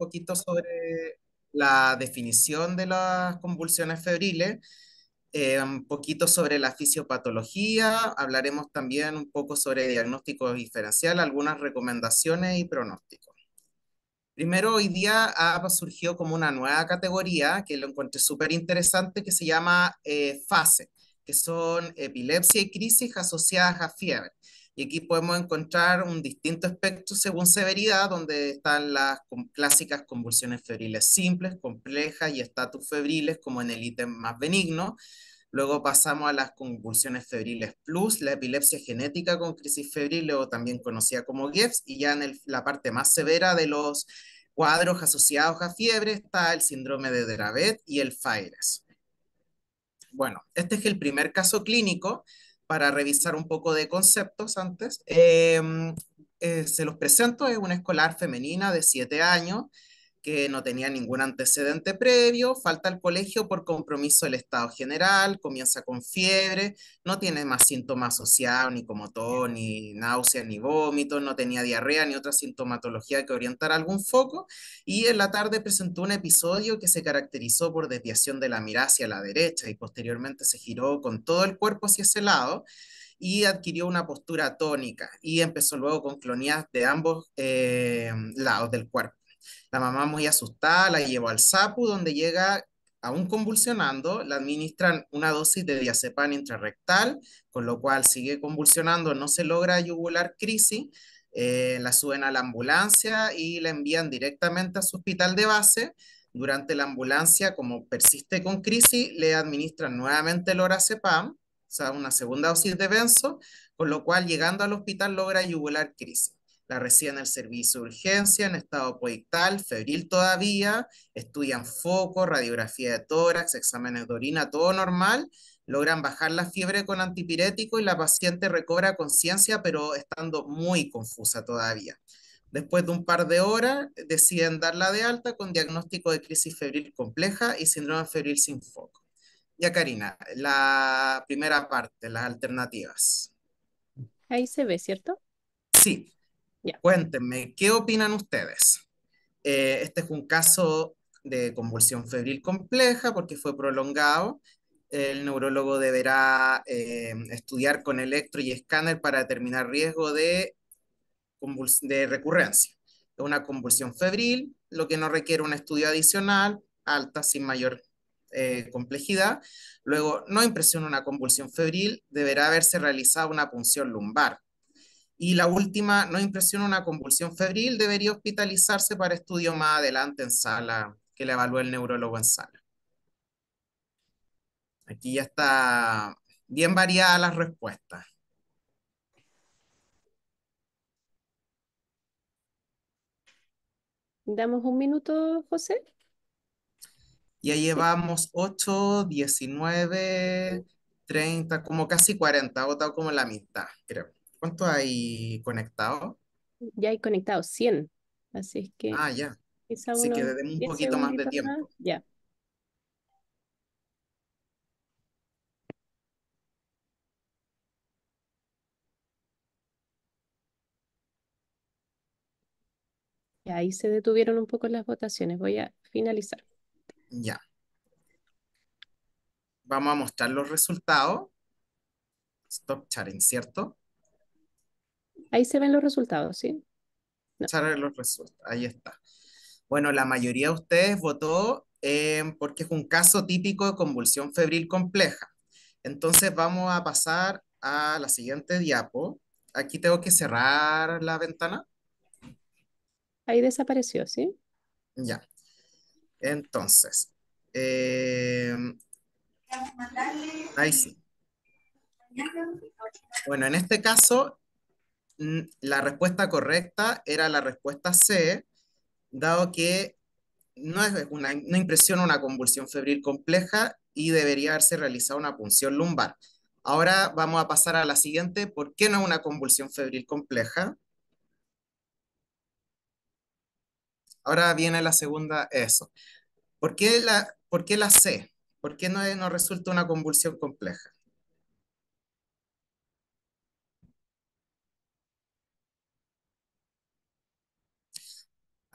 poquito sobre la definición de las convulsiones febriles, un poquito sobre la fisiopatología, hablaremos también un poco sobre diagnóstico diferencial, algunas recomendaciones y pronósticos. Primero, hoy día ha surgido como una nueva categoría que lo encontré súper interesante que se llama FASE, que son epilepsia y crisis asociadas a fiebre. Y aquí podemos encontrar un distinto espectro según severidad, donde están las clásicas convulsiones febriles simples, complejas y estatus febriles como en el ítem más benigno. Luego pasamos a las convulsiones febriles plus, la epilepsia genética con crisis febril, o también conocida como GEFS, y ya en la parte más severa de los cuadros asociados a fiebre está el síndrome de Dravet y el FAERS. Bueno, este es el primer caso clínico para revisar un poco de conceptos antes. Se los presento, es una escolar femenina de 7 años que no tenía ningún antecedente previo, falta al colegio por compromiso del estado general, comienza con fiebre, no tiene más síntomas asociados ni como tos, ni náuseas, ni vómitos, no tenía diarrea ni otra sintomatología que orientara algún foco, y en la tarde presentó un episodio que se caracterizó por desviación de la mirada hacia la derecha y posteriormente se giró con todo el cuerpo hacia ese lado y adquirió una postura tónica y empezó luego con clonías de ambos lados del cuerpo. La mamá muy asustada la llevó al SAPU, donde llega aún convulsionando, le administran una dosis de diazepam intrarrectal, con lo cual sigue convulsionando, no se logra yugular crisis, la suben a la ambulancia y la envían directamente a su hospital de base. Durante la ambulancia, como persiste con crisis, le administran nuevamente el lorazepam, o sea, una segunda dosis de benzo, con lo cual llegando al hospital logra yugular crisis. La reciben en el servicio de urgencia en estado coictal, febril todavía, estudian foco, radiografía de tórax, exámenes de orina, todo normal, logran bajar la fiebre con antipirético y la paciente recobra conciencia, pero estando muy confusa todavía. Después de un par de horas, deciden darla de alta con diagnóstico de crisis febril compleja y síndrome febril sin foco. Ya, Karina, la primera parte, las alternativas. Ahí se ve, ¿cierto? Sí, Ya. cuéntenme, ¿qué opinan ustedes? Este es un caso de convulsión febril compleja porque fue prolongado. El neurólogo deberá estudiar con electro y escáner para determinar riesgo de recurrencia. Es una convulsión febril, lo que no requiere un estudio adicional, alta, sin mayor complejidad. Luego, no impresiona una convulsión febril, deberá haberse realizado una punción lumbar. Y la última, no impresiona una convulsión febril, debería hospitalizarse para estudio más adelante en sala, que le evalúe el neurólogo en sala. Aquí ya está bien variada las respuestas. Damos un minuto, José. Ya Sí. llevamos 8, 19, 30, como casi 40, ha votado como la mitad, creo. ¿Cuánto hay conectado? Ya hay conectados 100. Así es que Ah, ya. quizá Sí que unos demos un 10 poquito más de segunditos más. tiempo. Ya. Y ahí se detuvieron un poco las votaciones. Voy a finalizar. Ya. Vamos a mostrar los resultados. Stop sharing, ¿cierto? Ahí se ven los resultados, ¿sí? No. Mostrar los resultados. Ahí está. Bueno, la mayoría de ustedes votó porque es un caso típico de convulsión febril compleja. Entonces vamos a pasar a la siguiente diapo. Aquí tengo que cerrar la ventana. Ahí desapareció, ¿sí? Ya. Entonces, eh, ahí sí. Bueno, en este caso, la respuesta correcta era la respuesta C, dado que no impresiona una convulsión febril compleja y debería haberse realizado una punción lumbar. Ahora vamos a pasar a la siguiente. ¿Por qué no es una convulsión febril compleja? Ahora viene la segunda, eso. ¿Por qué la C? ¿Por qué no resulta una convulsión compleja?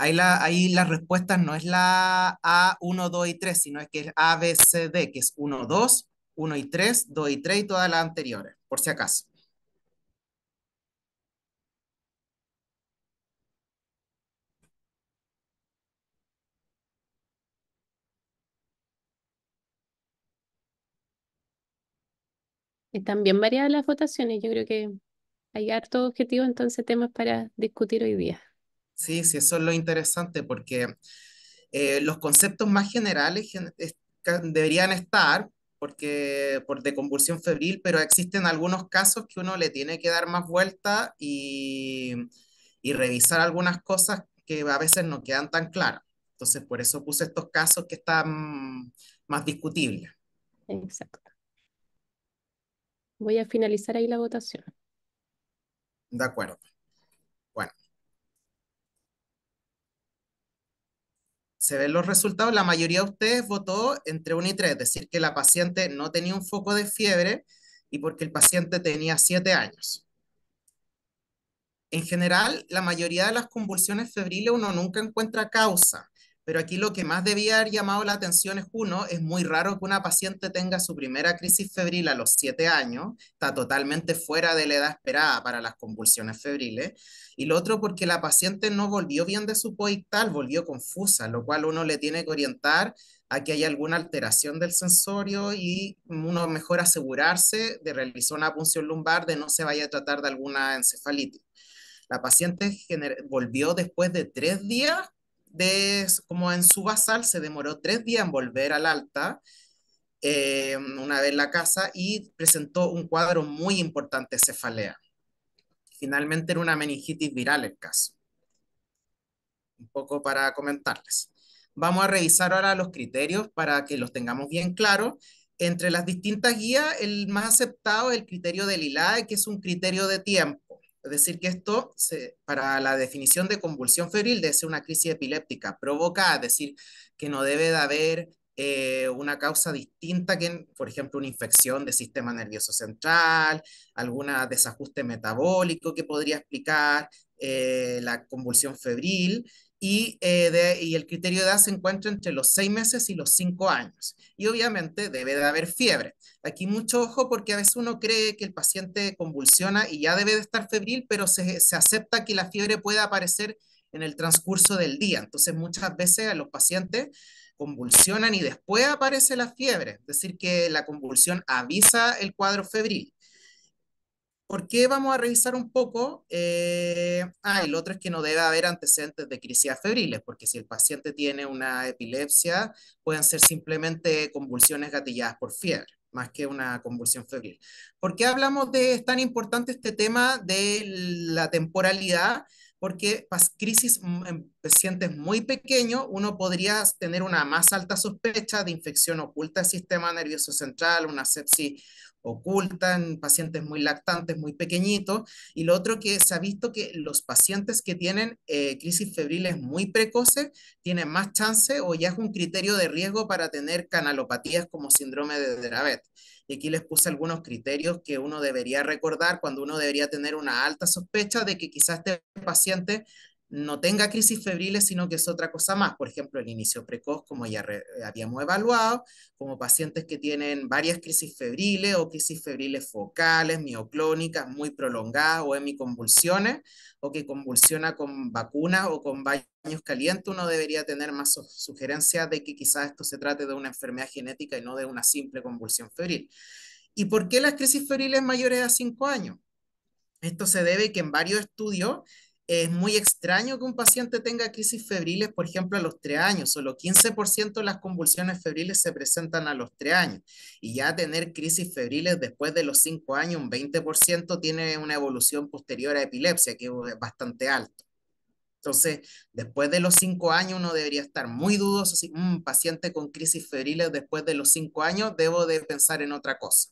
Ahí las respuestas no es la A, uno 2 y 3 sino es que es A, B, C, D, que es uno 2 1 y 3 2 y 3 y todas las anteriores, por si acaso. Están bien variadas las votaciones. Yo creo que hay harto objetivo, entonces temas para discutir hoy día. Sí, sí, eso es lo interesante, porque los conceptos más generales deberían estar, porque por de convulsión febril, pero existen algunos casos que uno le tiene que dar más vuelta y revisar algunas cosas que a veces no quedan tan claras. Entonces, por eso puse estos casos que están más discutibles. Exacto. Voy a finalizar ahí la votación. De acuerdo. Bueno, se ven los resultados. La mayoría de ustedes votó entre 1 y 3, es decir, que la paciente no tenía un foco de fiebre y porque el paciente tenía 7 años. En general, la mayoría de las convulsiones febriles uno nunca encuentra causa, pero aquí lo que más debía haber llamado la atención es uno, es muy raro que una paciente tenga su primera crisis febril a los 7 años, está totalmente fuera de la edad esperada para las convulsiones febriles, y lo otro porque la paciente no volvió bien de su poictal, volvió confusa, lo cual uno le tiene que orientar a que haya alguna alteración del sensorio y uno mejor asegurarse de realizar una punción lumbar de no se vaya a tratar de alguna encefalitis. La paciente volvió después de 3 días, como en su basal, se demoró 3 días en volver al alta, una vez en la casa, y presentó un cuadro muy importante de cefalea. Finalmente era una meningitis viral el caso. Un poco para comentarles. Vamos a revisar ahora los criterios para que los tengamos bien claros. Entre las distintas guías, el más aceptado es el criterio del ILAE, que es un criterio de tiempo. Es decir, que para la definición de convulsión febril debe ser una crisis epiléptica provocada, es decir, que no debe de haber una causa distinta que, por ejemplo, una infección del sistema nervioso central, algún desajuste metabólico que podría explicar la convulsión febril y el criterio de edad se encuentra entre los 6 meses y los 5 años. Y obviamente debe de haber fiebre. Aquí mucho ojo porque a veces uno cree que el paciente convulsiona y ya debe de estar febril, pero se acepta que la fiebre pueda aparecer en el transcurso del día. Entonces muchas veces a los pacientes convulsionan y después aparece la fiebre, es decir, que la convulsión avisa el cuadro febril. ¿Por qué vamos a revisar un poco? Y lo otro es que no debe haber antecedentes de crisis febriles, porque si el paciente tiene una epilepsia, pueden ser simplemente convulsiones gatilladas por fiebre, más que una convulsión febril. ¿Por qué hablamos de es tan importante este tema de la temporalidad? Porque crisis en pacientes muy pequeños, uno podría tener una más alta sospecha de infección oculta del sistema nervioso central, una sepsis oculta en pacientes muy lactantes, muy pequeñitos. Y lo otro que se ha visto que los pacientes que tienen crisis febriles muy precoces tienen más chance o ya es un criterio de riesgo para tener canalopatías como síndrome de Dravet. Y aquí les puse algunos criterios que uno debería recordar cuando uno debería tener una alta sospecha de que quizás este paciente no tenga crisis febriles, sino que es otra cosa más. Por ejemplo, el inicio precoz, como ya habíamos evaluado, como pacientes que tienen varias crisis febriles o crisis febriles focales, mioclónicas, muy prolongadas o hemiconvulsiones, o que convulsiona con vacunas o con baños calientes, uno debería tener más sugerencias de que quizás esto se trate de una enfermedad genética y no de una simple convulsión febril. ¿Y por qué las crisis febriles mayores a 5 años? Esto se debe a que en varios estudios es muy extraño que un paciente tenga crisis febriles, por ejemplo, a los 3 años. Solo 15% de las convulsiones febriles se presentan a los 3 años. Y ya tener crisis febriles después de los 5 años, un 20% tiene una evolución posterior a epilepsia, que es bastante alto. Entonces, después de los 5 años, uno debería estar muy dudoso si un paciente con crisis febriles después de los 5 años, debo de pensar en otra cosa.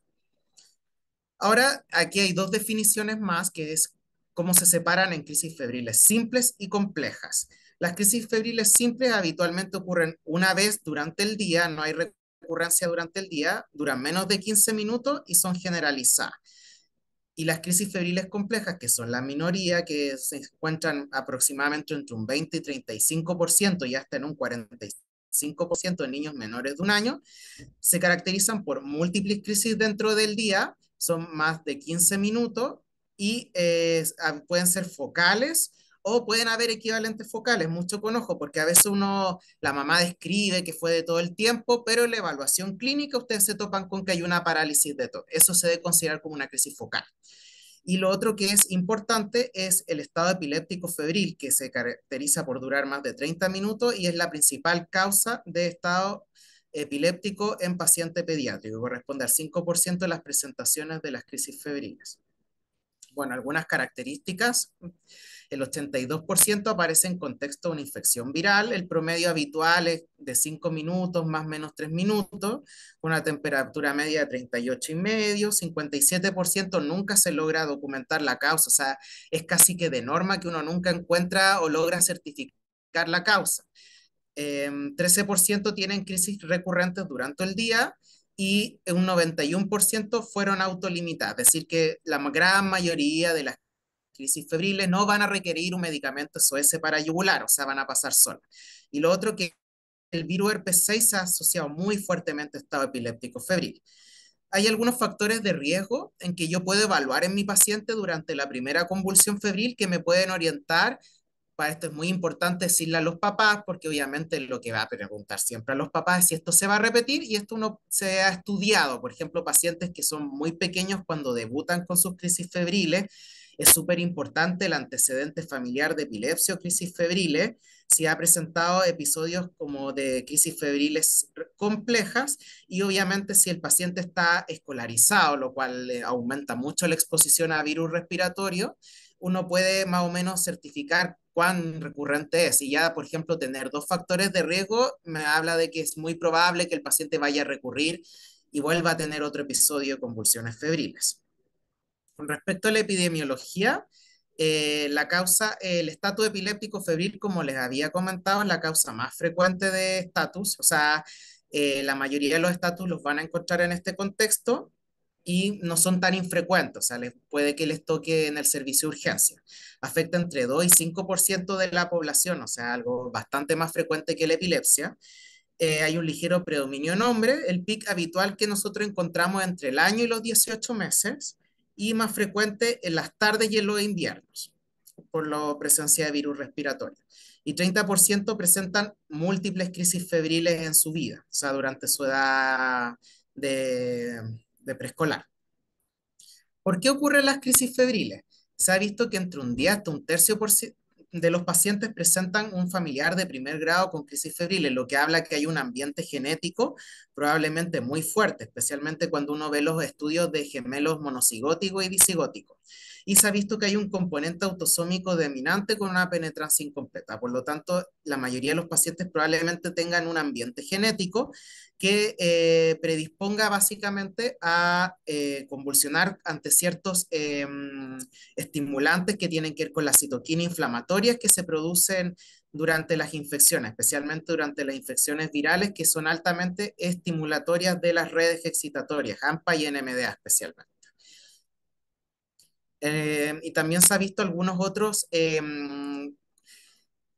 Ahora, aquí hay dos definiciones más, que es cómo se separan en crisis febriles simples y complejas. Las crisis febriles simples habitualmente ocurren una vez durante el día, no hay recurrencia durante el día, duran menos de 15 minutos y son generalizadas. Y las crisis febriles complejas, que son la minoría, que se encuentran aproximadamente entre un 20 y 35% y hasta en un 45% de niños menores de un año, se caracterizan por múltiples crisis dentro del día, son más de 15 minutos y pueden ser focales o pueden haber equivalentes focales, mucho con ojo, porque a veces la mamá describe que fue de todo el tiempo, pero en la evaluación clínica ustedes se topan con que hay una parálisis de todo. Eso se debe considerar como una crisis focal. Y lo otro que es importante es el estado epiléptico febril, que se caracteriza por durar más de 30 minutos y es la principal causa de estado epiléptico en paciente pediátrico. Corresponde al 5% de las presentaciones de las crisis febriles. Bueno, algunas características. El 82% aparece en contexto de una infección viral. El promedio habitual es de 5 minutos, más o menos 3 minutos, con una temperatura media de 38,5. 57% nunca se logra documentar la causa. O sea, es casi que de norma que uno nunca encuentra o logra certificar la causa. 13% tienen crisis recurrentes durante el día y un 91% fueron autolimitadas, es decir, que la gran mayoría de las crisis febriles no van a requerir un medicamento SOS para yugular, o sea, van a pasar solas. Y lo otro que el virus herpes 6 se ha asociado muy fuertemente a estado epiléptico febril. Hay algunos factores de riesgo en que yo puedo evaluar en mi paciente durante la primera convulsión febril que me pueden orientar. Para esto es muy importante decirle a los papás, porque obviamente lo que va a preguntar siempre a los papás es si esto se va a repetir y esto no se ha estudiado. Por ejemplo, pacientes que son muy pequeños cuando debutan con sus crisis febriles, es súper importante el antecedente familiar de epilepsia o crisis febriles, si ha presentado episodios como de crisis febriles complejas y obviamente si el paciente está escolarizado, lo cual aumenta mucho la exposición a virus respiratorio, uno puede más o menos certificar cuán recurrente es. Y ya, por ejemplo, tener dos factores de riesgo me habla de que es muy probable que el paciente vaya a recurrir y vuelva a tener otro episodio de convulsiones febriles. Con respecto a la epidemiología, el estatus epiléptico febril, como les había comentado, es la causa más frecuente de estatus, o sea, la mayoría de los estatus los van a encontrar en este contexto y no son tan infrecuentes, o sea, puede que les toque en el servicio de urgencia. Afecta entre 2 y 5% de la población, o sea, algo bastante más frecuente que la epilepsia. Hay un ligero predominio en hombres, el pic habitual que nosotros encontramos entre el año y los 18 meses, y más frecuente en las tardes y en los inviernos, por la presencia de virus respiratorio. Y 30% presentan múltiples crisis febriles en su vida, o sea, durante su edad de, de preescolar. ¿Por qué ocurren las crisis febriles? Se ha visto que entre un 10 hasta un tercio de los pacientes presentan un familiar de primer grado con crisis febriles, lo que habla que hay un ambiente genético probablemente muy fuerte, especialmente cuando uno ve los estudios de gemelos monocigóticos y disigóticos. Y se ha visto que hay un componente autosómico dominante con una penetrancia incompleta. Por lo tanto, la mayoría de los pacientes probablemente tengan un ambiente genético que predisponga básicamente a convulsionar ante ciertos estimulantes que tienen que ver con las citoquinas inflamatorias que se producen durante las infecciones, especialmente durante las infecciones virales que son altamente estimulatorias de las redes excitatorias, AMPA y NMDA especialmente. Y también se ha visto algunos otros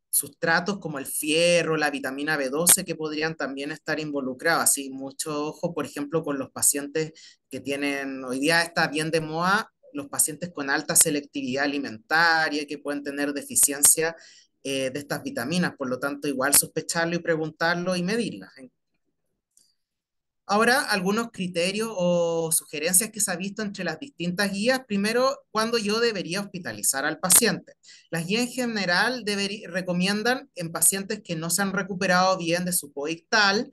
sustratos como el fierro, la vitamina B12 que podrían también estar involucrados. Así, mucho ojo, por ejemplo, con los pacientes que tienen, hoy día está bien de moda, los pacientes con alta selectividad alimentaria, que pueden tener deficiencia de estas vitaminas. Por lo tanto, igual sospecharlo y preguntarlo y medirlas. Ahora, algunos criterios o sugerencias que se ha visto entre las distintas guías. Primero, cuándo yo debería hospitalizar al paciente. Las guías en general recomiendan en pacientes que no se han recuperado bien de su COVID tal,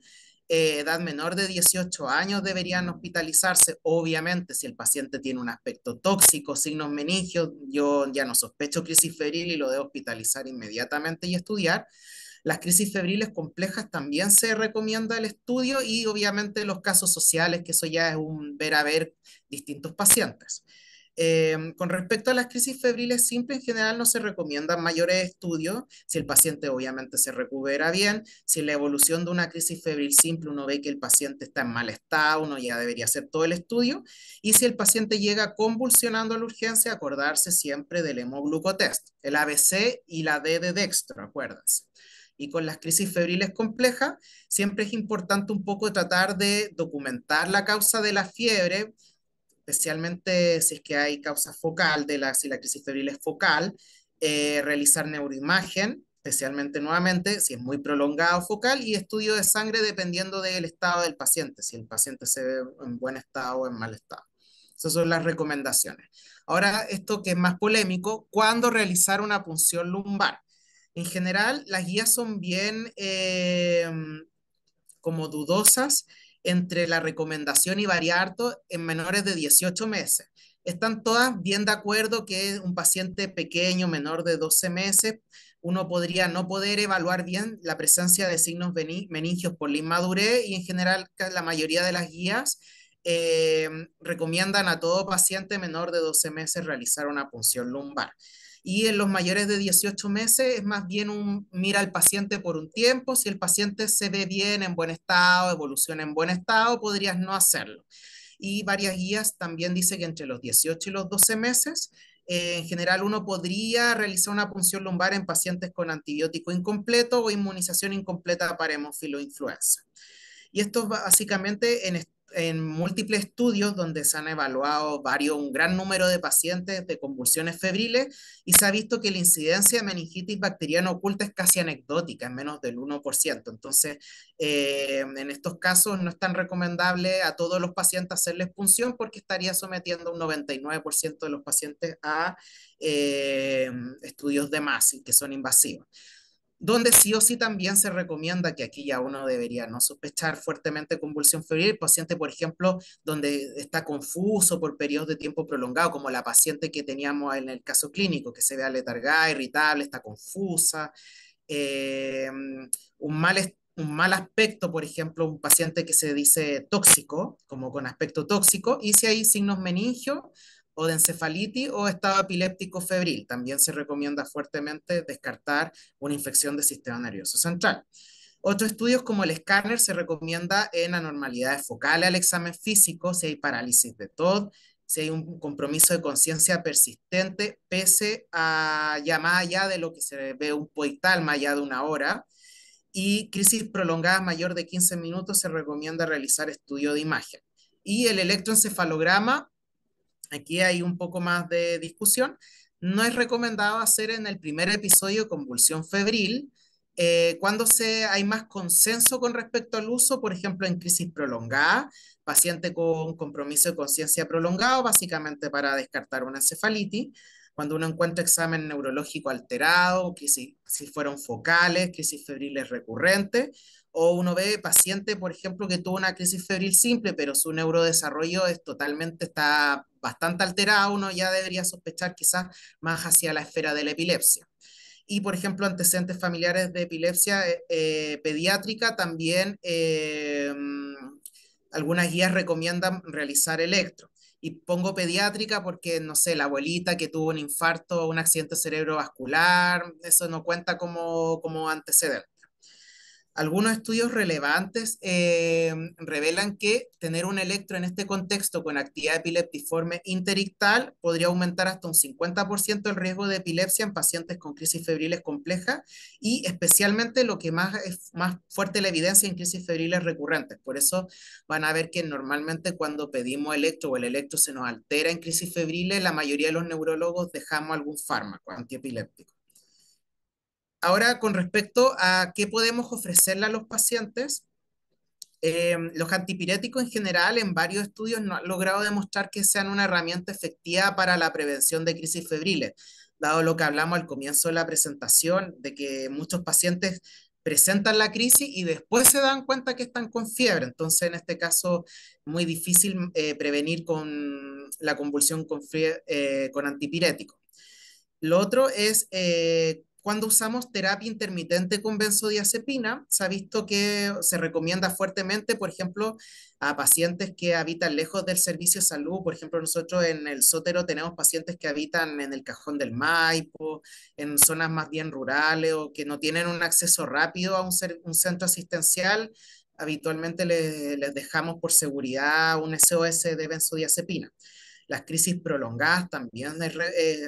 edad menor de 18 años deberían hospitalizarse. Obviamente, si el paciente tiene un aspecto tóxico, signos meningios, yo ya no sospecho crisis febril y lo debo hospitalizar inmediatamente y estudiar. Las crisis febriles complejas también se recomienda el estudio y obviamente los casos sociales, que eso ya es un ver a ver distintos pacientes. Con respecto a las crisis febriles simples, en general no se recomiendan mayores estudios, si el paciente obviamente se recupera bien, si en la evolución de una crisis febril simple uno ve que el paciente está en mal estado, uno ya debería hacer todo el estudio, y si el paciente llega convulsionando a la urgencia, acordarse siempre del hemoglucotest, el ABC y la D de dextro, acuérdense. Y con las crisis febriles complejas, siempre es importante un poco tratar de documentar la causa de la fiebre, especialmente si es que hay causa focal, si la crisis febril es focal, realizar neuroimagen, especialmente nuevamente si es muy prolongado focal, y estudio de sangre dependiendo del estado del paciente, si el paciente se ve en buen estado o en mal estado. Esas son las recomendaciones. Ahora, esto que es más polémico, ¿cuándo realizar una punción lumbar? En general, las guías son bien como dudosas entre la recomendación y variar en menores de 18 meses. Están todas bien de acuerdo que un paciente pequeño, menor de 12 meses, uno podría no poder evaluar bien la presencia de signos meningios por la inmadurez y en general la mayoría de las guías recomiendan a todo paciente menor de 12 meses realizar una punción lumbar. Y en los mayores de 18 meses es más bien un mira al paciente por un tiempo, si el paciente se ve bien, en buen estado, evoluciona en buen estado, podrías no hacerlo. Y varias guías también dicen que entre los 18 y los 12 meses, en general uno podría realizar una punción lumbar en pacientes con antibiótico incompleto o inmunización incompleta para hemofiloinfluenza. Y esto básicamente en múltiples estudios donde se han evaluado un gran número de pacientes de convulsiones febriles y se ha visto que la incidencia de meningitis bacteriana oculta es casi anecdótica, en menos del 1%. Entonces, en estos casos no es tan recomendable a todos los pacientes hacerles punción porque estaría sometiendo un 99% de los pacientes a estudios de MASI que son invasivos, donde sí o sí también se recomienda, que aquí ya uno debería no sospechar fuertemente convulsión febril, el paciente, por ejemplo, donde está confuso por periodos de tiempo prolongado, como la paciente que teníamos en el caso clínico, que se ve aletargada, irritable, está confusa, eh, un mal aspecto, por ejemplo, un paciente que se dice tóxico, como con aspecto tóxico, y si hay signos meningios o de encefalitis o estado epiléptico febril, también se recomienda fuertemente descartar una infección del sistema nervioso central. Otros estudios como el escáner se recomienda en anormalidades focales al examen físico, si hay parálisis de TOD, si hay un compromiso de conciencia persistente, pese a ya más allá de lo que se ve un poital, más allá de una hora, y crisis prolongada mayor de 15 minutos, se recomienda realizar estudio de imagen. Y el electroencefalograma, aquí hay un poco más de discusión, no es recomendado hacer en el primer episodio de convulsión febril, cuando hay más consenso con respecto al uso, por ejemplo, en crisis prolongada, paciente con compromiso de conciencia prolongado, básicamente para descartar una encefalitis, cuando uno encuentra examen neurológico alterado, crisis, si fueron focales, crisis febriles recurrentes, o uno ve paciente, por ejemplo, que tuvo una crisis febril simple, pero su neurodesarrollo está bastante alterado, uno ya debería sospechar quizás más hacia la esfera de la epilepsia. Y, por ejemplo, antecedentes familiares de epilepsia pediátrica también, algunas guías recomiendan realizar electro. Y pongo pediátrica porque, no sé, la abuelita que tuvo un infarto o un accidente cerebrovascular, eso no cuenta como antecedente. Algunos estudios relevantes revelan que tener un electro en este contexto con actividad epiléptiforme interictal podría aumentar hasta un 50% el riesgo de epilepsia en pacientes con crisis febriles complejas y especialmente lo que más es más fuerte la evidencia en crisis febriles recurrentes. Por eso van a ver que normalmente cuando pedimos electro o el electro se nos altera en crisis febriles, la mayoría de los neurólogos dejamos algún fármaco antiepiléptico. Ahora, con respecto a qué podemos ofrecerle a los pacientes, los antipiréticos en general en varios estudios no han logrado demostrar que sean una herramienta efectiva para la prevención de crisis febriles, dado lo que hablamos al comienzo de la presentación, de que muchos pacientes presentan la crisis y después se dan cuenta que están con fiebre. Entonces, en este caso, muy difícil prevenir con la convulsión con antipiréticos. Lo otro es cuando usamos terapia intermitente con benzodiazepina, se ha visto que se recomienda fuertemente, por ejemplo, a pacientes que habitan lejos del servicio de salud. Por ejemplo, nosotros en el Sótero tenemos pacientes que habitan en el Cajón del Maipo, en zonas más bien rurales o que no tienen un acceso rápido a un centro asistencial. Habitualmente les dejamos por seguridad un SOS de benzodiazepina. Las crisis prolongadas también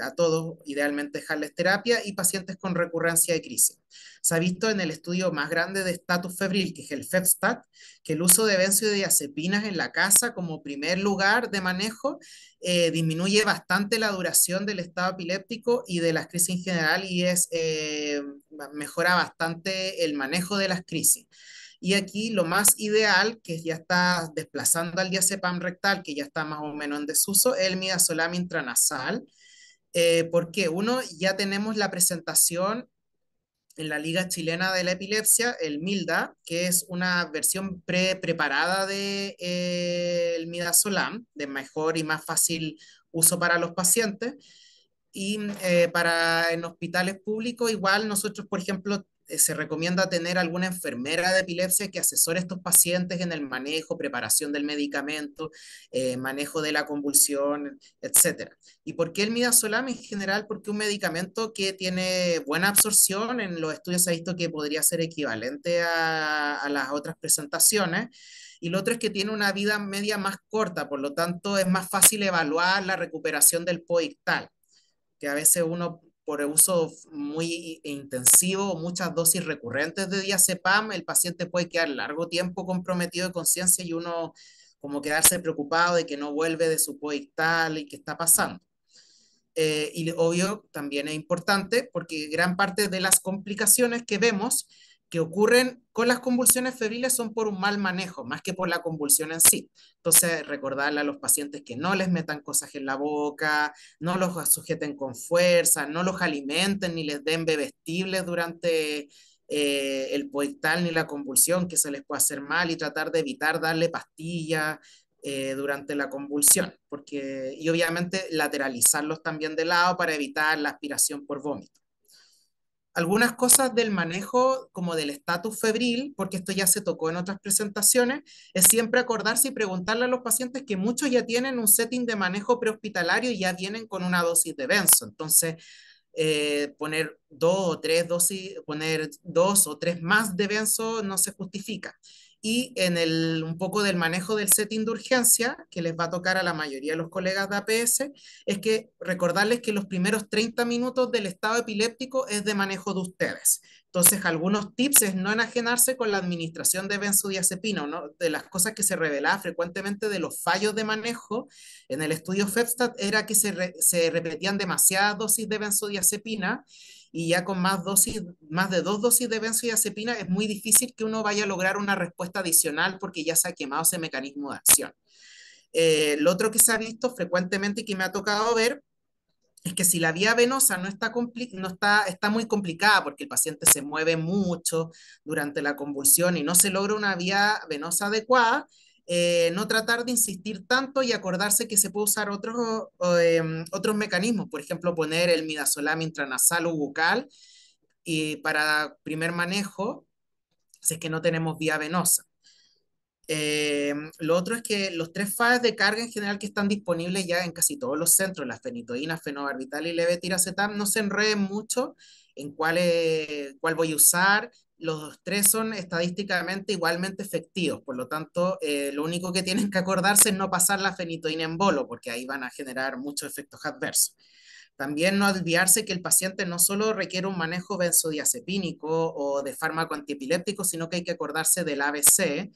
a todos, idealmente dejarles terapia y pacientes con recurrencia de crisis. Se ha visto en el estudio más grande de estatus febril, que es el FEBSTAT, que el uso de benzodiazepinas en la casa como primer lugar de manejo disminuye bastante la duración del estado epiléptico y de las crisis en general y mejora bastante el manejo de las crisis. Y aquí lo más ideal, que ya está desplazando al diazepam rectal, que ya está más o menos en desuso, es el midazolam intranasal, porque uno, ya tenemos la presentación en la Liga Chilena de la Epilepsia, el MILDA, que es una versión preparada de, el midazolam, de mejor y más fácil uso para los pacientes. Y para en hospitales públicos, igual nosotros, por ejemplo, se recomienda tener alguna enfermera de epilepsia que asesore a estos pacientes en el manejo, preparación del medicamento, manejo de la convulsión, etcétera. ¿Y por qué el midazolam en general? Porque un medicamento que tiene buena absorción, en los estudios se ha visto que podría ser equivalente a las otras presentaciones. Y lo otro es que tiene una vida media más corta, por lo tanto es más fácil evaluar la recuperación del poictal, que a veces uno por uso muy intensivo o muchas dosis recurrentes de diazepam, el paciente puede quedar largo tiempo comprometido de conciencia y uno como quedarse preocupado de que no vuelve de su poictal y qué está pasando. Y obvio, también es importante porque gran parte de las complicaciones que vemos que ocurren con las convulsiones febriles son por un mal manejo, más que por la convulsión en sí. Entonces, recordarle a los pacientes que no les metan cosas en la boca, no los sujeten con fuerza, no los alimenten ni les den bebestibles durante el poictal ni la convulsión, que se les puede hacer mal, y tratar de evitar darle pastillas durante la convulsión, porque, y obviamente lateralizarlos también de lado para evitar la aspiración por vómito. Algunas cosas del manejo, como del estatus febril, porque esto ya se tocó en otras presentaciones, es siempre acordarse y preguntarle a los pacientes que muchos ya tienen un setting de manejo prehospitalario y ya vienen con una dosis de benzo. Entonces, poner dos o tres dosis, poner dos o tres más de benzo no se justifica. Y en un poco del manejo del setting de urgencia, que les va a tocar a la mayoría de los colegas de APS, es que recordarles que los primeros 30 minutos del estado epiléptico es de manejo de ustedes. Entonces, algunos tips es no enajenarse con la administración de benzodiazepina, ¿no? De las cosas que se revelaba frecuentemente de los fallos de manejo en el estudio FEBSTAT era que se repetían demasiadas dosis de benzodiazepina y ya con más dosis, más de dos dosis de benzodiazepina es muy difícil que uno vaya a lograr una respuesta adicional porque ya se ha quemado ese mecanismo de acción. Lo otro que se ha visto frecuentemente y que me ha tocado ver es que si la vía venosa está muy complicada porque el paciente se mueve mucho durante la convulsión y no se logra una vía venosa adecuada, no tratar de insistir tanto y acordarse que se puede usar otros mecanismos, por ejemplo, poner el midazolam intranasal o bucal y para primer manejo, si es que no tenemos vía venosa. Lo otro es que los tres fases de carga en general que están disponibles ya en casi todos los centros, la fenitoína, fenobarbital y levetiracetam, no se enreden mucho en cuál voy a usar. Los tres son estadísticamente igualmente efectivos, por lo tanto, lo único que tienen que acordarse es no pasar la fenitoína en bolo, porque ahí van a generar muchos efectos adversos. También no olvidarse que el paciente no solo requiere un manejo benzodiazepínico o de fármaco antiepiléptico, sino que hay que acordarse del ABC,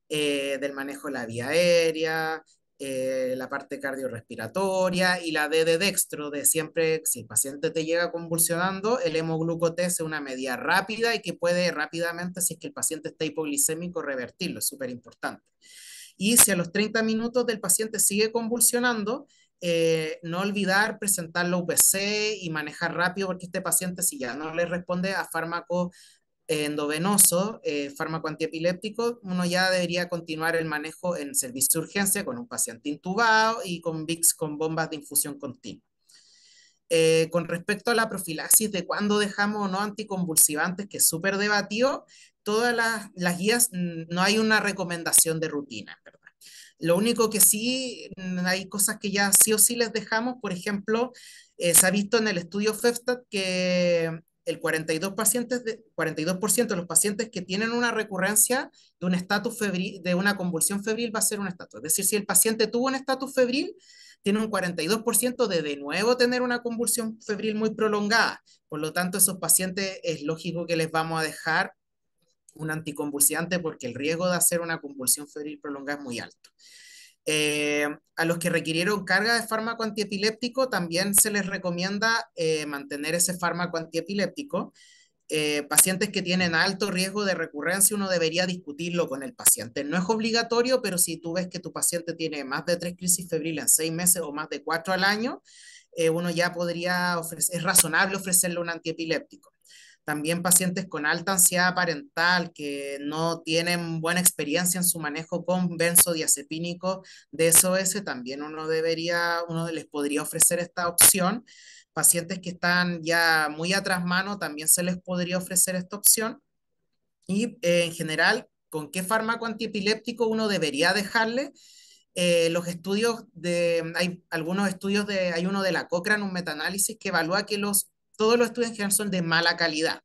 del manejo de la vía aérea, la parte cardiorrespiratoria y la D de dextro, de siempre, si el paciente te llega convulsionando, el hemoglucotest es una medida rápida y que puede rápidamente, si es que el paciente está hipoglicémico, revertirlo, es súper importante. Y si a los 30 minutos del paciente sigue convulsionando, no olvidar presentar la UPC y manejar rápido, porque este paciente, si ya no le responde a fármaco endovenoso, fármaco antiepiléptico, uno ya debería continuar el manejo en servicio de urgencia con un paciente intubado y con VIX con bombas de infusión continua. Con respecto a la profilaxis de cuándo dejamos o no anticonvulsivantes, que es súper debatido, todas las guías no hay una recomendación de rutina, ¿verdad? Lo único que sí, hay cosas que ya sí o sí les dejamos, por ejemplo, se ha visto en el estudio FEFSTAT que el 42% de los pacientes que tienen una recurrencia de un estatus febril, de una convulsión febril va a ser un estatus. Es decir, si el paciente tuvo un estatus febril, tiene un 42% de nuevo tener una convulsión febril muy prolongada. Por lo tanto, esos pacientes es lógico que les vamos a dejar un anticonvulsivante porque el riesgo de hacer una convulsión febril prolongada es muy alto. A los que requirieron carga de fármaco antiepiléptico también se les recomienda mantener ese fármaco antiepiléptico. Pacientes que tienen alto riesgo de recurrencia, uno debería discutirlo con el paciente. No es obligatorio, pero si tú ves que tu paciente tiene más de 3 crisis febriles en 6 meses o más de 4 al año, uno ya podría ofrecer, es razonable ofrecerle un antiepiléptico. También pacientes con alta ansiedad parental que no tienen buena experiencia en su manejo con benzodiazepínicos de SOS, también uno les podría ofrecer esta opción. Pacientes que están ya muy atrás mano, también se les podría ofrecer esta opción. Y en general, ¿con qué fármaco antiepiléptico uno debería dejarle? Los estudios hay algunos estudios hay uno de la Cochrane, un metaanálisis que evalúa que todos los estudios en general son de mala calidad,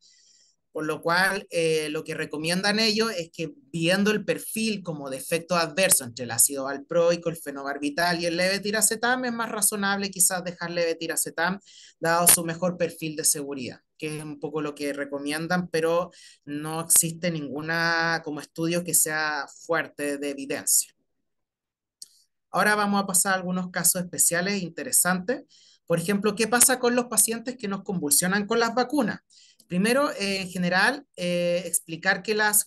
por lo cual lo que recomiendan ellos es que viendo el perfil como de efecto adverso entre el ácido valproico, el fenobarbital y el levetiracetam, es más razonable quizás dejar levetiracetam dado su mejor perfil de seguridad, que es un poco lo que recomiendan, pero no existe ninguna como estudio que sea fuerte de evidencia. Ahora vamos a pasar a algunos casos especiales e interesantes. Por ejemplo, ¿qué pasa con los pacientes que nos convulsionan con las vacunas? Primero, en general, explicar que los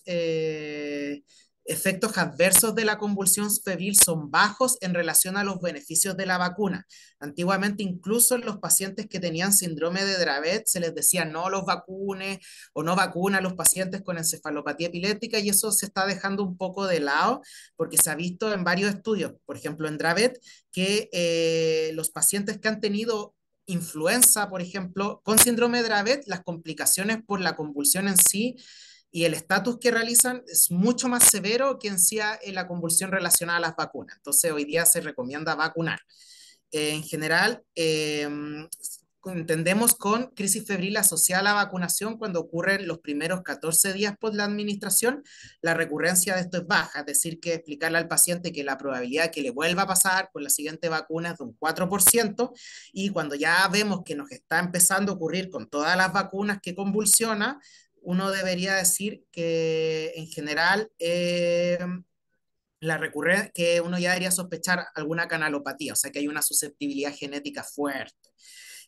efectos adversos de la convulsión febril son bajos en relación a los beneficios de la vacuna. Antiguamente, incluso en los pacientes que tenían síndrome de Dravet, se les decía no los vacunes o no vacuna a los pacientes con encefalopatía epiléptica, y eso se está dejando un poco de lado porque se ha visto en varios estudios, por ejemplo en Dravet, que los pacientes que han tenido influenza, por ejemplo, con síndrome de Dravet, las complicaciones por la convulsión en sí y el estatus que realizan es mucho más severo que en sí en la convulsión relacionada a las vacunas. Entonces, hoy día se recomienda vacunar. En general, entendemos con crisis febril asociada a la vacunación cuando ocurren los primeros 14 días por la administración, la recurrencia de esto es baja, es decir, que explicarle al paciente que la probabilidad de que le vuelva a pasar con la siguiente vacuna es de un 4%, y cuando ya vemos que nos está empezando a ocurrir con todas las vacunas que convulsiona, uno debería decir que en general que uno ya debería sospechar alguna canalopatía, o sea que hay una susceptibilidad genética fuerte.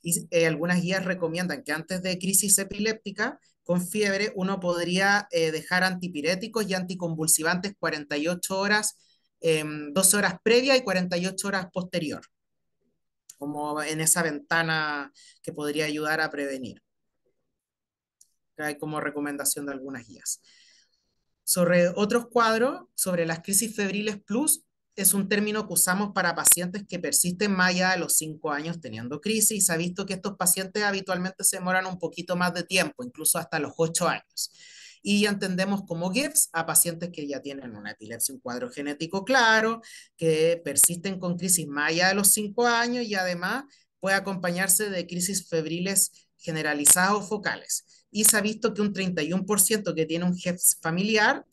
Y algunas guías recomiendan que antes de crisis epiléptica, con fiebre, uno podría dejar antipiréticos y anticonvulsivantes 48 horas, 12 horas previa y 48 horas posterior, como en esa ventana que podría ayudar a prevenir. Hay como recomendación de algunas guías. Sobre otros cuadros, sobre las crisis febriles plus, es un término que usamos para pacientes que persisten más allá de los 5 años teniendo crisis, y se ha visto que estos pacientes habitualmente se demoran un poquito más de tiempo, incluso hasta los 8 años. Y ya entendemos como GIFs a pacientes que ya tienen una epilepsia, un cuadro genético claro, que persisten con crisis más allá de los 5 años y además puede acompañarse de crisis febriles generalizadas o focales. Y se ha visto que un 31% que tiene un gen familiar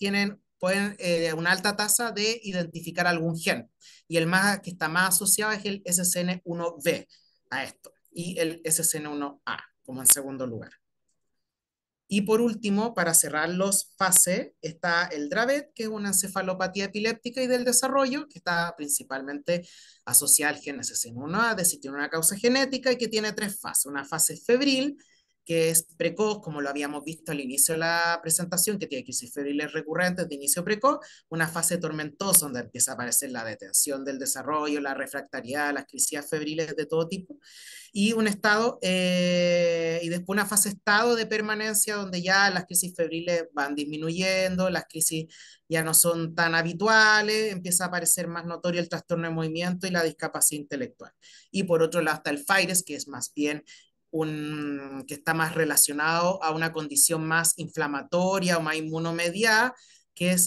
pueden una alta tasa de identificar algún gen. Y el más que está más asociado es el SCN1B a esto, y el SCN1A como en segundo lugar. Y por último, para cerrar los fases, está el Dravet, que es una encefalopatía epiléptica y del desarrollo, que está principalmente asociada al gen SCN1A, es decir, tiene una causa genética y que tiene tres fases. Una fase febril, que es precoz, como lo habíamos visto al inicio de la presentación, que tiene crisis febriles recurrentes de inicio precoz, una fase tormentosa donde empieza a aparecer la detención del desarrollo, la refractariedad, las crisis febriles de todo tipo, y un estado, y después una fase estado de permanencia donde ya las crisis febriles van disminuyendo, las crisis ya no son tan habituales, empieza a aparecer más notorio el trastorno de movimiento y la discapacidad intelectual. Y por otro lado está el FAIRES, que es más bien que está más relacionado a una condición más inflamatoria o más inmunomediada,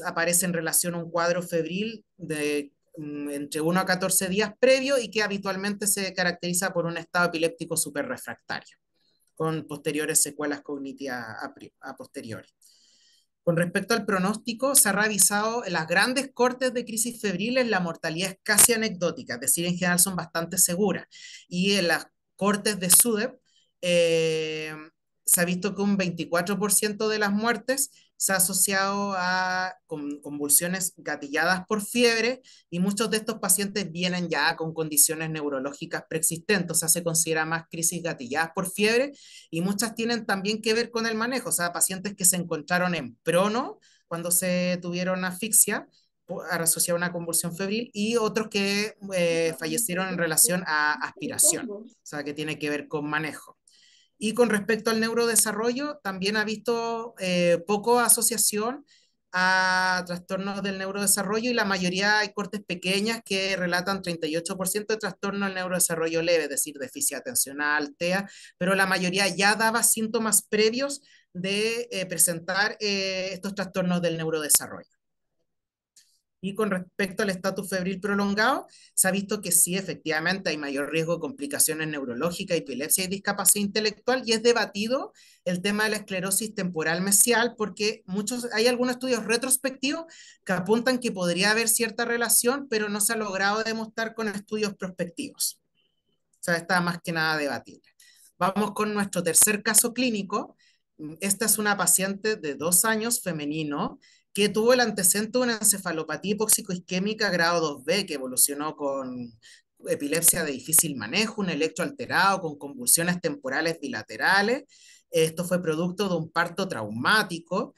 aparece en relación a un cuadro febril de entre 1 a 14 días previo y que habitualmente se caracteriza por un estado epiléptico superrefractario, con posteriores secuelas cognitivas a posteriori. Con respecto al pronóstico, se ha revisado en las grandes cortes de crisis febriles, la mortalidad es casi anecdótica, es decir, en general son bastante seguras. Y en las cortes de SUDEP eh, se ha visto que un 24% de las muertes se ha asociado a convulsiones gatilladas por fiebre y muchos de estos pacientes vienen ya con condiciones neurológicas preexistentes, o sea, se considera más crisis gatilladas por fiebre y muchas tienen también que ver con el manejo, o sea, pacientes que se encontraron en prono cuando se tuvieron asfixia asociada a una convulsión febril y otros que fallecieron en relación a aspiración, o sea, que tiene que ver con manejo. Y con respecto al neurodesarrollo, también ha visto poco asociación a trastornos del neurodesarrollo y la mayoría hay cortes pequeñas que relatan 38% de trastorno del neurodesarrollo leve, es decir, déficit atencional, TEA, pero la mayoría ya daba síntomas previos de presentar estos trastornos del neurodesarrollo. Y con respecto al estatus febril prolongado, se ha visto que sí, efectivamente hay mayor riesgo de complicaciones neurológicas, epilepsia y discapacidad intelectual, y es debatido el tema de la esclerosis temporal mesial, porque hay algunos estudios retrospectivos que apuntan que podría haber cierta relación, pero no se ha logrado demostrar con estudios prospectivos. O sea, está más que nada debatible. Vamos con nuestro tercer caso clínico. Esta es una paciente de 2 años, femenino, que tuvo el antecedente de una encefalopatía hipóxico-isquémica grado 2B, que evolucionó con epilepsia de difícil manejo, un electro alterado, con convulsiones temporales bilaterales. Esto fue producto de un parto traumático,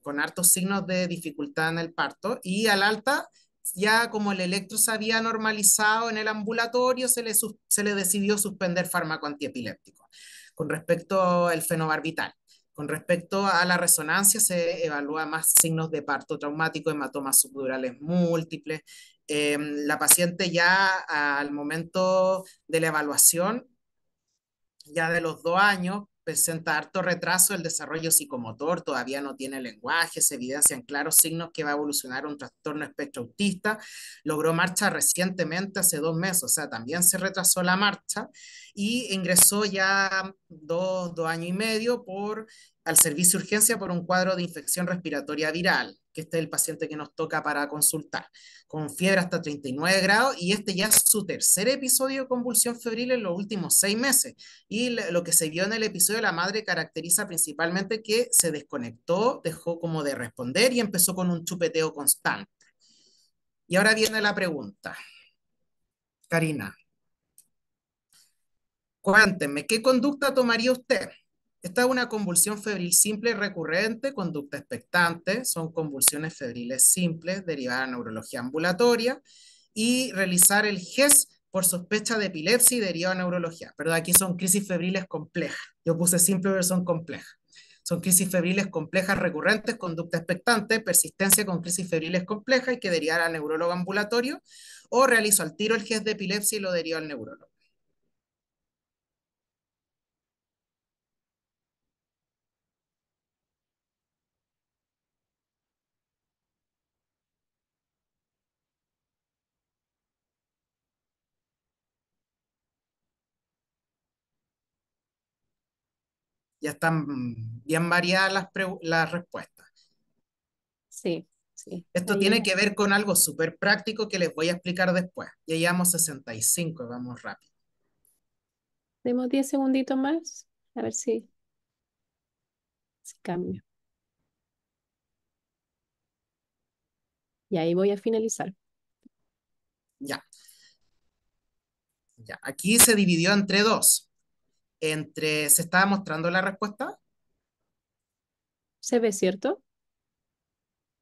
con hartos signos de dificultad en el parto, y al alta ya como el electro se había normalizado en el ambulatorio, se le decidió suspender fármaco antiepiléptico. Con respecto al fenobarbital. Con respecto a la resonancia, se evalúa más signos de parto traumático, hematomas subdurales múltiples. La paciente ya al momento de la evaluación ya de los 2 años, presenta harto retraso del desarrollo psicomotor, todavía no tiene lenguaje, se evidencian claros signos que va a evolucionar un trastorno espectro autista, logró marcha recientemente, hace 2 meses, o sea, también se retrasó la marcha y ingresó ya 2 años y medio al servicio de urgencia por un cuadro de infección respiratoria viral, que este es el paciente que nos toca para consultar, con fiebre hasta 39 grados y este ya es su tercer episodio de convulsión febril en los últimos 6 meses. Y lo que se vio en el episodio de la madre caracteriza principalmente que se desconectó, dejó como de responder y empezó con un chupeteo constante. Y ahora viene la pregunta. Karina, cuéntenme, ¿qué conducta tomaría usted? Esta es una convulsión febril simple y recurrente, conducta expectante, son convulsiones febriles simples derivadas de neurología ambulatoria y realizar el GES por sospecha de epilepsia y derivada de neurología. Pero aquí son crisis febriles complejas. Yo puse simple, pero son complejas. Son crisis febriles complejas recurrentes, conducta expectante, persistencia con crisis febriles complejas y que derivar al neurólogo ambulatorio o realizo al tiro el GES de epilepsia y lo derivo al neurólogo. Ya están bien variadas las respuestas. Sí, sí. Esto Ahí tiene que ver con algo súper práctico que les voy a explicar después. Ya llevamos 65, vamos rápido. demos 10 segunditos más, a ver si cambia. Y ahí voy a finalizar. Ya, ya. Aquí se dividió entre dos. ¿se estaba mostrando la respuesta? ¿Se ve cierto?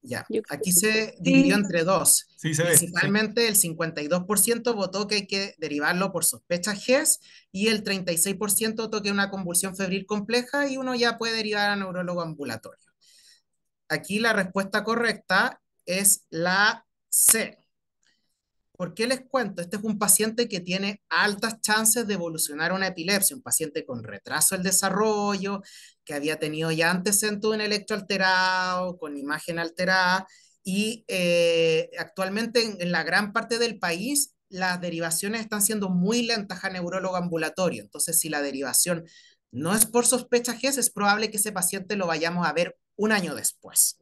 Ya, Yo creo que aquí sí. se dividió Sí, entre dos. sí se ve, sí. Principalmente el 52% votó que hay que derivarlo por sospecha GES y el 36% votó que es una convulsión febril compleja y uno ya puede derivar a neurólogo ambulatorio. Aquí la respuesta correcta es la C. ¿Por qué les cuento? Este es un paciente que tiene altas chances de evolucionar a una epilepsia, un paciente con retraso del desarrollo, que había tenido ya antecedentes de un electro alterado, con imagen alterada, y actualmente en la gran parte del país las derivaciones están siendo muy lentas a neurólogo ambulatorio. Entonces, si la derivación no es por sospecha GES, es probable que ese paciente lo vayamos a ver un año después.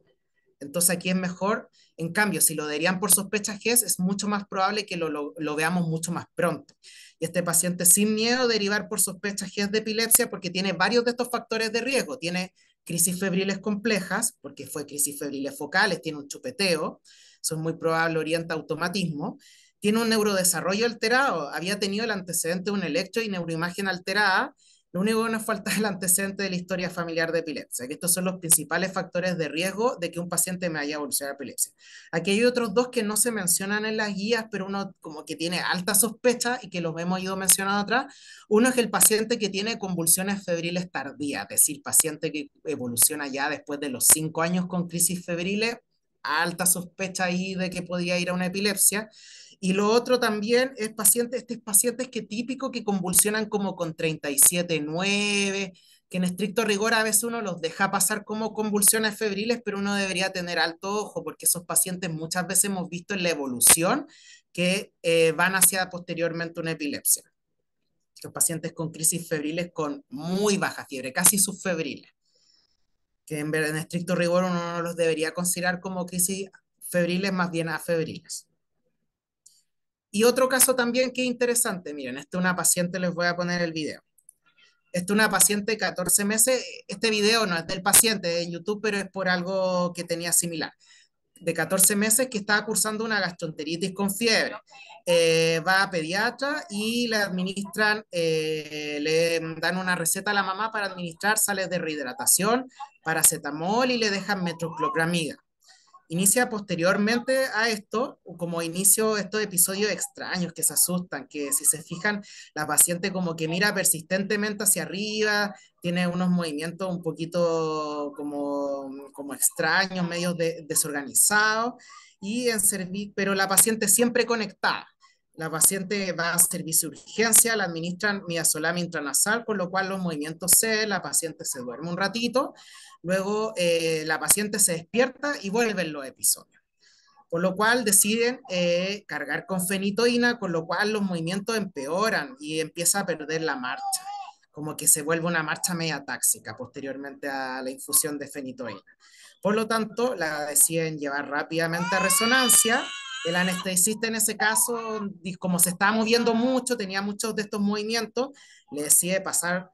Entonces aquí es mejor, en cambio, si lo darían por sospecha GES, es mucho más probable que lo veamos mucho más pronto. Y este paciente sin miedo derivar por sospecha GES de epilepsia porque tiene varios de estos factores de riesgo. Tiene crisis febriles complejas, porque fue crisis febriles focales, tiene un chupeteo, eso es muy probable, orienta automatismo. Tiene un neurodesarrollo alterado, había tenido el antecedente de un electro y neuroimagen alterada. Lo único que nos falta es el antecedente de la historia familiar de epilepsia, que estos son los principales factores de riesgo de que un paciente me haya evolucionado a epilepsia. Aquí hay otros dos que no se mencionan en las guías, pero uno como que tiene alta sospecha y que los hemos ido mencionando atrás. Uno es el paciente que tiene convulsiones febriles tardías, es decir, paciente que evoluciona ya después de los 5 años con crisis febriles, alta sospecha ahí de que podría ir a una epilepsia. Y lo otro también es estos pacientes que típico que convulsionan como con 37,9, que en estricto rigor a veces uno los deja pasar como convulsiones febriles, pero uno debería tener alto ojo porque esos pacientes muchas veces hemos visto en la evolución que van hacia posteriormente una epilepsia. Los pacientes con crisis febriles con muy baja fiebre, casi subfebriles, que en estricto rigor uno no los debería considerar como crisis febriles, más bien afebriles. Y otro caso también que es interesante, miren, esta es una paciente, les voy a poner el video. Esta es una paciente de 14 meses, este video no es del paciente en YouTube, pero es por algo que tenía similar. De 14 meses que estaba cursando una gastroenteritis con fiebre. Va a pediatra y le administran, le dan una receta a la mamá para administrar sales de rehidratación, paracetamol y le dejan metoclopramida. Inicia posteriormente a esto, como inicio estos episodios extraños que se asustan, que si se fijan, la paciente como que mira persistentemente hacia arriba, tiene unos movimientos un poquito como extraños, medio desorganizados, pero la paciente siempre conectada. La paciente va a servicio de urgencia, la administran midazolam intranasal, con lo cual los movimientos la paciente se duerme un ratito. Luego la paciente se despierta y vuelven los episodios. Por lo cual deciden cargar con fenitoína, con lo cual los movimientos empeoran y empieza a perder la marcha, como que se vuelve una marcha media táxica posteriormente a la infusión de fenitoína. Por lo tanto, la deciden llevar rápidamente a resonancia. El anestesista en ese caso, como se estaba moviendo mucho, tenía muchos de estos movimientos, le decide pasar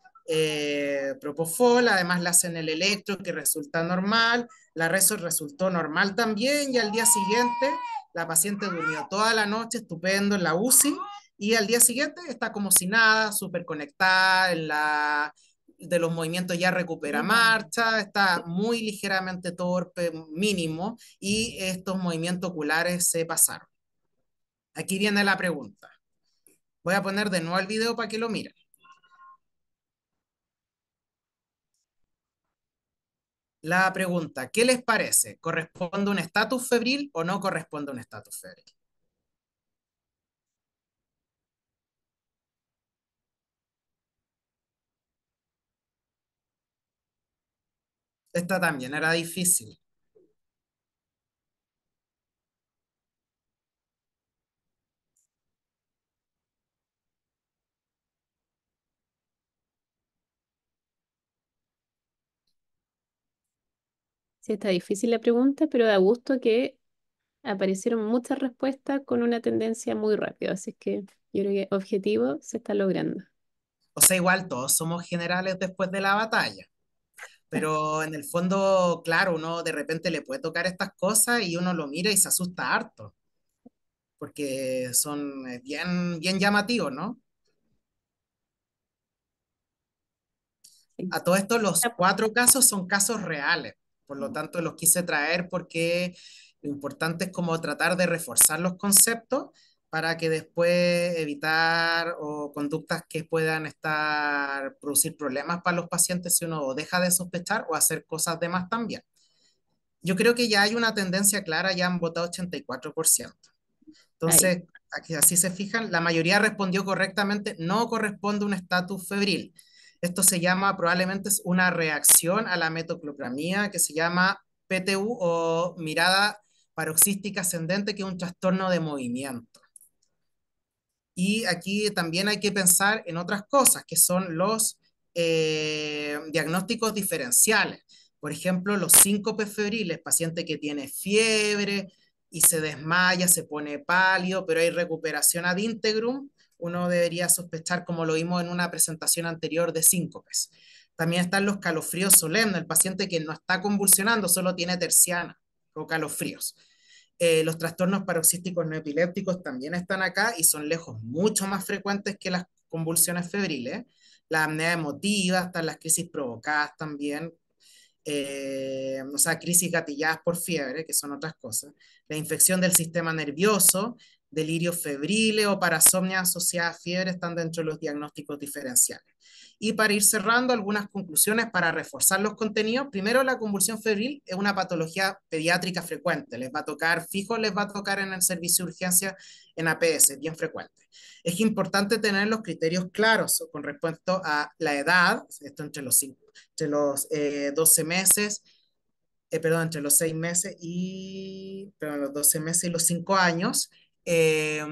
propofol, además le hacen el electro que resulta normal, la reso resultó normal también y al día siguiente la paciente durmió toda la noche estupendo en la UCI y al día siguiente está como si nada, súper conectada en de los movimientos ya recupera marcha, está muy ligeramente torpe, mínimo, y estos movimientos oculares se pasaron. Aquí viene la pregunta. Voy a poner de nuevo el video para que lo miren. La pregunta, ¿qué les parece? ¿Corresponde a un estatus febril o no corresponde a un estatus febril? Esta también era difícil. Sí, está difícil la pregunta, pero da gusto que aparecieron muchas respuestas con una tendencia muy rápida. Así que yo creo que objetivo se está logrando. O sea, igual todos somos generales después de la batalla, pero en el fondo, claro, uno de repente le puede tocar estas cosas y uno lo mira y se asusta harto, porque son bien, bien llamativos, ¿no? Sí. A todo esto, los Ah, cuatro casos son casos reales, por lo tanto los quise traer porque lo importante es como tratar de reforzar los conceptos para que después evitar o conductas que puedan estar, producir problemas para los pacientes si uno deja de sospechar o hacer cosas de más también. Yo creo que ya hay una tendencia clara, ya han votado 84%. ahí. Entonces, aquí, así se fijan, la mayoría respondió correctamente, no corresponde a un estatus febril. Esto se llama, probablemente es una reacción a la metoclopramida que se llama PTU o mirada paroxística ascendente, que es un trastorno de movimiento. Y aquí también hay que pensar en otras cosas, que son los diagnósticos diferenciales. Por ejemplo, los síncopes febriles, paciente que tiene fiebre y se desmaya, se pone pálido, pero hay recuperación ad integrum, uno debería sospechar, como lo vimos en una presentación anterior, de síncopes. También están los calofríos solemnes, el paciente que no está convulsionando, solo tiene terciana o calofríos. Los trastornos paroxísticos no epilépticos también están acá y son lejos mucho más frecuentes que las convulsiones febriles. La apnea emotiva, están las crisis provocadas también, o sea, crisis gatilladas por fiebre, que son otras cosas. La infección del sistema nervioso, delirios febriles o parasomnia asociada a fiebre están dentro de los diagnósticos diferenciales. Y para ir cerrando, algunas conclusiones para reforzar los contenidos. Primero, la convulsión febril es una patología pediátrica frecuente. Les va a tocar fijo, les va a tocar en el servicio de urgencia en APS, bien frecuente. Es importante tener los criterios claros con respecto a la edad, esto entre los 12 meses, perdón, entre los 6 meses y, perdón, los 12 meses y los 5 años. Eh,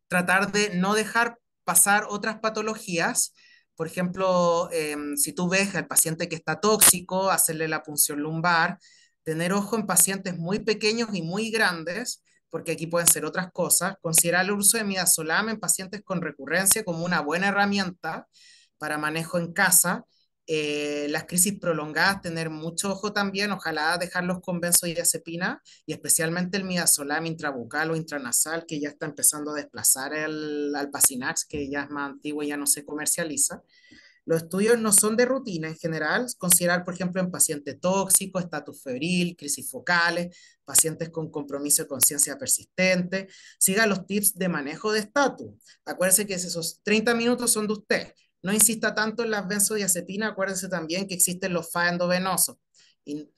Tratar de no dejar pasar otras patologías. Por ejemplo, si tú ves al paciente que está tóxico, hacerle la punción lumbar, tener ojo en pacientes muy pequeños y muy grandes, porque aquí pueden ser otras cosas. Considerar el uso de midazolam en pacientes con recurrencia como una buena herramienta para manejo en casa. Las crisis prolongadas, tener mucho ojo también, ojalá dejarlos con benzodiazepina y especialmente el midazolam intrabucal o intranasal, que ya está empezando a desplazar el Alpacinax, que ya es más antiguo y ya no se comercializa. Los estudios no son de rutina en general, considerar, por ejemplo, en paciente tóxico, estatus febril, crisis focales, pacientes con compromiso de conciencia persistente. Siga los tips de manejo de estatus. Acuérdense que esos 30 minutos son de usted. No insista tanto en las benzodiazepinas, acuérdense también que existen los FA endovenosos,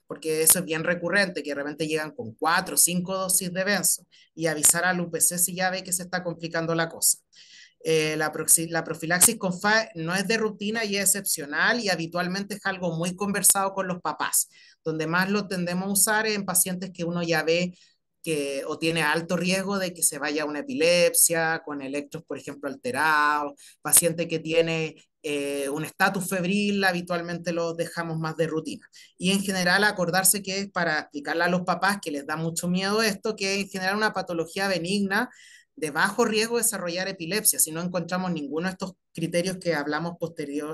porque eso es bien recurrente, que de repente llegan con 4 o 5 dosis de benzo y avisar al UPC si ya ve que se está complicando la cosa. La profilaxis con FA no es de rutina y es excepcional y habitualmente es algo muy conversado con los papás. Donde más lo tendemos a usar es en pacientes que uno ya ve que o tiene alto riesgo de que se vaya a una epilepsia, con electros, por ejemplo, alterados, paciente que tiene un estatus febril, habitualmente los dejamos más de rutina. Y en general acordarse que es para explicarle a los papás que les da mucho miedo esto, que es en general una patología benigna de bajo riesgo de desarrollar epilepsia. Si no encontramos ninguno de estos criterios que hablamos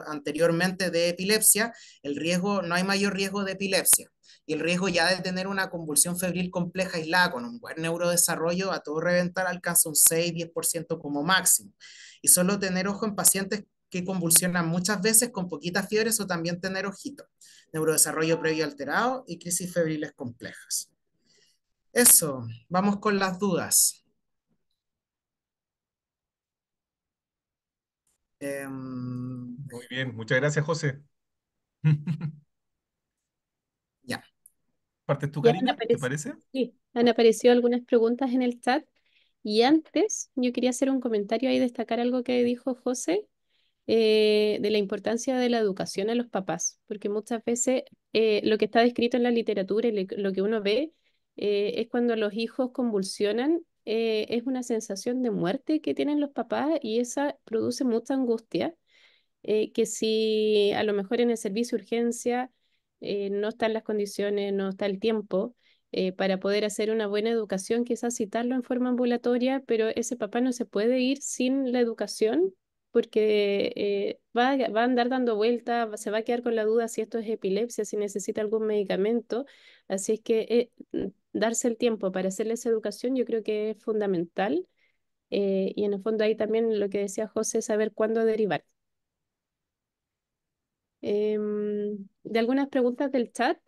anteriormente de epilepsia, el riesgo, no hay mayor riesgo de epilepsia. Y el riesgo ya de tener una convulsión febril compleja aislada con un buen neurodesarrollo a todo reventar alcanza un 6-10% como máximo. Y solo tener ojo en pacientes que convulsionan muchas veces con poquitas fiebres o también tener ojito, neurodesarrollo previo alterado y crisis febriles complejas. Eso, vamos con las dudas. Muy bien, muchas gracias, José. Ya. ¿Partes tú, Ya Karina? ¿Te parece? sí, han aparecido algunas preguntas en el chat y antes yo quería hacer un comentario y destacar algo que dijo José de la importancia de la educación a los papás, porque muchas veces lo que está descrito en la literatura y lo que uno ve es cuando los hijos convulsionan, es una sensación de muerte que tienen los papás y esa produce mucha angustia que si a lo mejor en el servicio de urgencia no están las condiciones, no está el tiempo para poder hacer una buena educación, quizás citarlo en forma ambulatoria, pero ese papá no se puede ir sin la educación porque va a andar dando vueltas, se va a quedar con la duda si esto es epilepsia, si necesita algún medicamento. Así es que darse el tiempo para hacerle esa educación yo creo que es fundamental. Y en el fondo ahí también lo que decía José, saber cuándo derivar. De algunas preguntas del chat,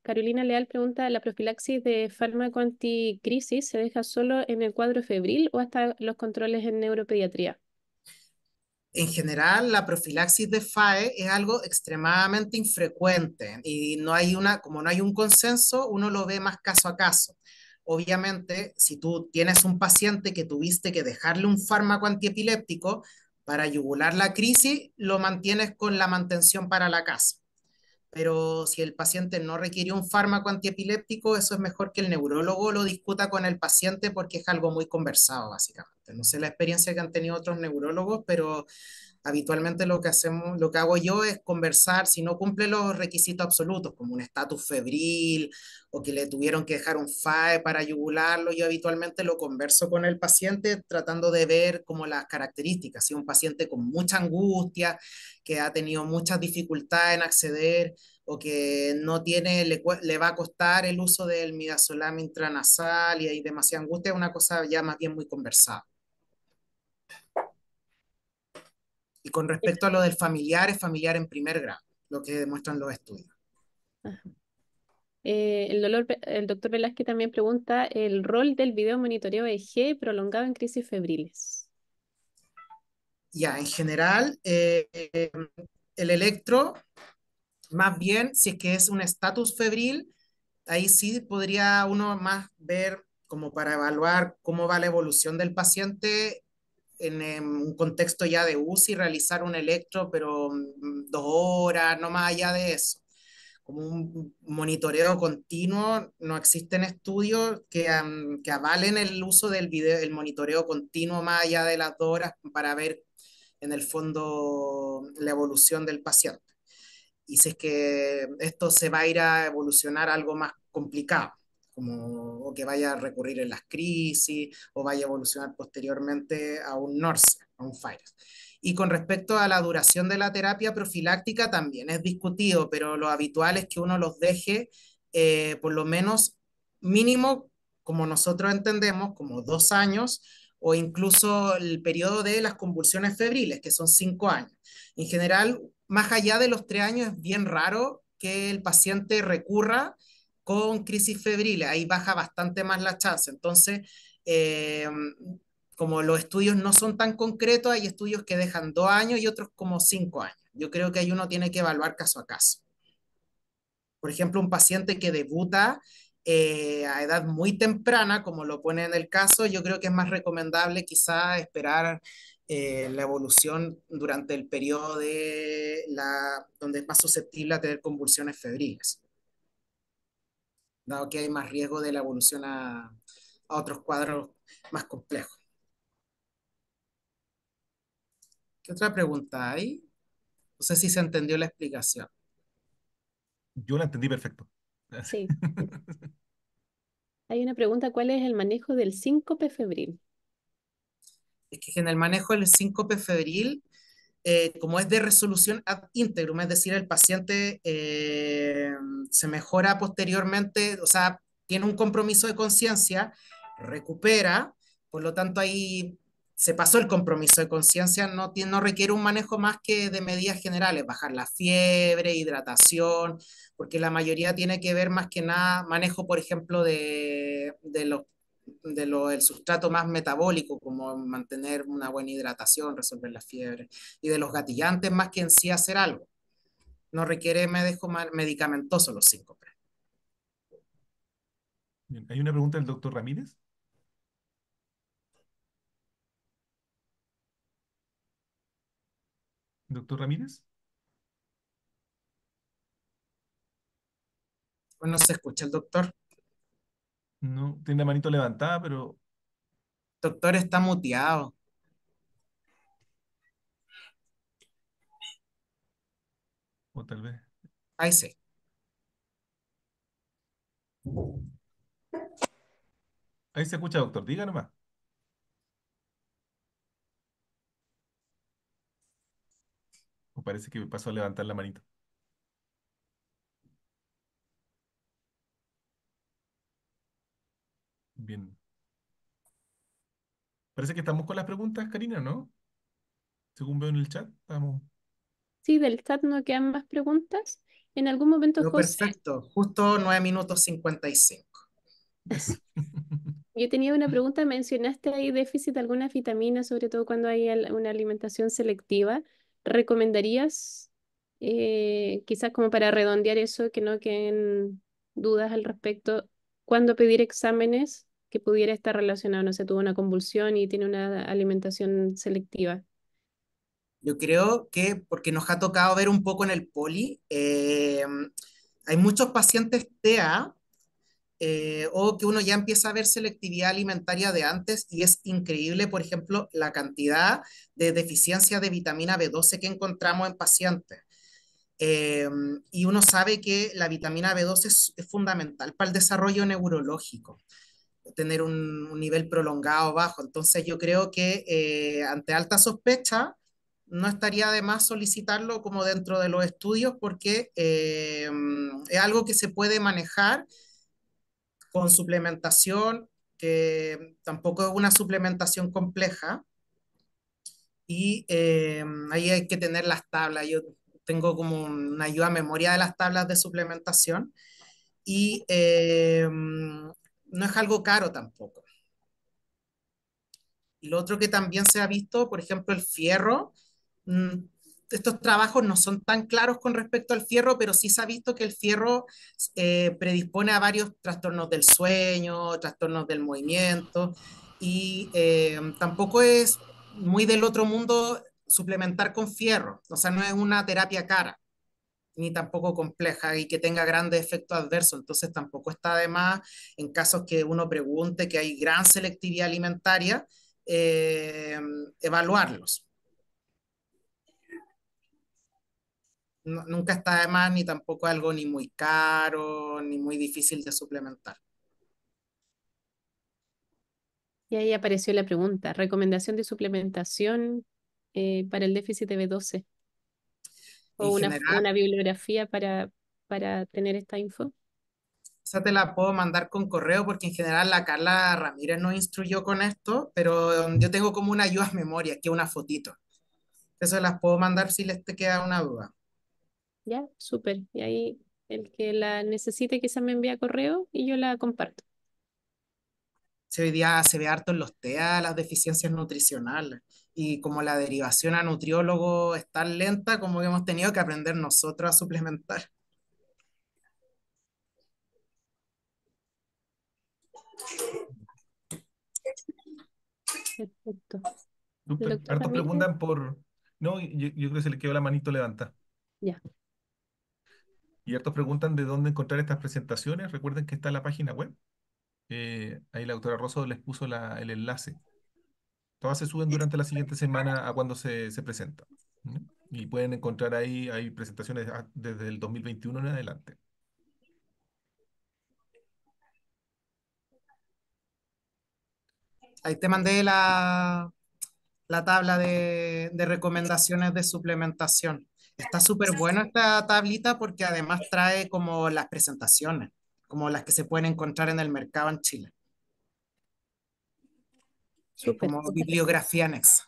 Carolina Leal pregunta, ¿la profilaxis de fármaco anticrisis se deja solo en el cuadro febril o hasta los controles en neuropediatría? En general, la profilaxis de FAE es algo extremadamente infrecuente y no hay como no hay un consenso, uno lo ve más caso a caso. Obviamente, si tú tienes un paciente que tuviste que dejarle un fármaco antiepiléptico para yugular la crisis, lo mantienes con la mantención para la casa. Pero si el paciente no requiere un fármaco antiepiléptico, eso es mejor que el neurólogo lo discuta con el paciente porque es algo muy conversado, básicamente. No sé la experiencia que han tenido otros neurólogos, pero habitualmente lo que hago yo es conversar si no cumple los requisitos absolutos, como un estatus febril o que le tuvieron que dejar un FAE para yugularlo. Yo habitualmente lo converso con el paciente tratando de ver como las características. Si es un paciente con mucha angustia, que ha tenido muchas dificultades en acceder o que no tiene, le va a costar el uso del midazolam intranasal y hay demasiada angustia, es una cosa ya más bien muy conversada. Y con respecto a lo del familiar, es familiar en primer grado, lo que demuestran los estudios. Ajá. El doctor Velázquez también pregunta el rol del video monitoreo EG prolongado en crisis febriles. Ya, en general, el electro, más bien, si es que es un estatus febril, ahí sí podría uno más ver como para evaluar cómo va la evolución del paciente en un contexto ya de UCI, realizar un electro, pero 2 horas, no más allá de eso. Como un monitoreo continuo, no existen estudios que avalen el uso del video, el monitoreo continuo más allá de las 2 horas para ver en el fondo la evolución del paciente. Y si es que esto se va a ir a evolucionar a algo más complicado, como o que vaya a recurrir en las crisis o vaya a evolucionar posteriormente a un NORSE, a un FIRES. Y con respecto a la duración de la terapia profiláctica también es discutido, pero lo habitual es que uno los deje por lo menos mínimo, como nosotros entendemos, como 2 años o incluso el periodo de las convulsiones febriles, que son 5 años. En general, más allá de los 3 años, es bien raro que el paciente recurra con crisis febriles. Ahí baja bastante más la chance. Entonces, eh, como los estudios no son tan concretos, hay estudios que dejan 2 años y otros como 5 años. Yo creo que ahí uno tiene que evaluar caso a caso. Por ejemplo, un paciente que debuta a edad muy temprana, como lo pone en el caso, yo creo que es más recomendable quizá esperar la evolución durante el periodo donde es más susceptible a tener convulsiones febriles, dado que hay más riesgo de la evolución a otros cuadros más complejos. ¿Qué otra pregunta hay? No sé si se entendió la explicación. Yo la entendí perfecto. Sí. Hay una pregunta, ¿cuál es el manejo del síncope febril? Es que en el manejo del síncope febril como es de resolución ad integrum, es decir, el paciente se mejora posteriormente, o sea, tiene un compromiso de conciencia, recupera, por lo tanto ahí se pasó el compromiso de conciencia, no requiere un manejo más que de medidas generales, bajar la fiebre, hidratación, porque la mayoría tiene que ver más que nada manejo, por ejemplo, el sustrato más metabólico, como mantener una buena hidratación, resolver la fiebre, y de los gatillantes más que en sí hacer algo. No requiere medicamentoso los síncopes. Bien, hay una pregunta del doctor Ramírez. Doctor Ramírez, Bueno, se escucha el doctor. no, tiene la manito levantada, pero, Doctor está muteado. o tal vez. Ahí sí. Ahí se escucha, doctor, diga nomás. O parece que pasó a levantar la manito. Bien. Parece que estamos con las preguntas, Karina, ¿no? Según veo en el chat, estamos. Sí, del chat no quedan más preguntas. En algún momento, Lo José, perfecto, justo 9 minutos 55. Yes. yo tenía una pregunta, mencionaste ahí déficit de algunas vitaminas, sobre todo cuando hay una alimentación selectiva. ¿Recomendarías, quizás como para redondear eso, que no queden dudas al respecto, cuándo pedir exámenes que pudiera estar relacionado? No sé, tuvo una convulsión y tiene una alimentación selectiva. Yo creo que, porque nos ha tocado ver un poco en el poli, hay muchos pacientes TEA o que uno ya empieza a ver selectividad alimentaria de antes y es increíble, por ejemplo, la cantidad de deficiencia de vitamina B12 que encontramos en pacientes. Eh, y uno sabe que la vitamina B12 es fundamental para el desarrollo neurológico, tener un nivel prolongado bajo. Entonces yo creo que ante alta sospecha no estaría de más solicitarlo como dentro de los estudios porque es algo que se puede manejar con suplementación, que tampoco es una suplementación compleja, y ahí hay que tener las tablas. Yo tengo como una ayuda a memoria de las tablas de suplementación y no es algo caro tampoco. Y lo otro que también se ha visto, por ejemplo, el fierro. mm, Estos trabajos no son tan claros con respecto al fierro, pero sí se ha visto que el fierro predispone a varios trastornos del sueño, trastornos del movimiento, y tampoco es muy del otro mundo suplementar con fierro. O sea, no es una terapia cara ni tampoco compleja y que tenga grandes efectos adversos. Entonces tampoco está de más en casos que uno pregunte que hay gran selectividad alimentaria, eh, evaluarlos. Nunca está de más ni tampoco algo ni muy caro ni muy difícil de suplementar. Y ahí apareció la pregunta, ¿recomendación de suplementación para el déficit de B12? ¿O En general, una bibliografía para tener esta info? esa te la puedo mandar con correo porque en general la Carla Ramírez nos instruyó con esto, pero yo tengo como una ayuda a memoria, que es una fotito. Eso las puedo mandar si les te queda una duda. Ya, súper. Y ahí el que la necesite quizás me envía correo y yo la comparto. Si hoy día se ve harto en los TEA las deficiencias nutricionales y como la derivación a nutriólogo es tan lenta, como que hemos tenido que aprender nosotros a suplementar. Perfecto. ¿El Súper. doctor Hartos Ramírez? preguntan por... No, yo creo que se le quedó la manito levantada. Ya, Y hartos preguntan de dónde encontrar estas presentaciones. Recuerden que está en la página web. Ahí la doctora Rosso les puso el enlace. Todas se suben durante la siguiente semana a cuando se presenta. ¿Mm? Y pueden encontrar ahí, hay presentaciones desde el 2021 en adelante. Ahí te mandé la tabla de recomendaciones de suplementación. Está súper buena esta tablita porque además trae como las presentaciones, como las que se pueden encontrar en el mercado en Chile. Es súper. como Muchas gracias. bibliografía anexa.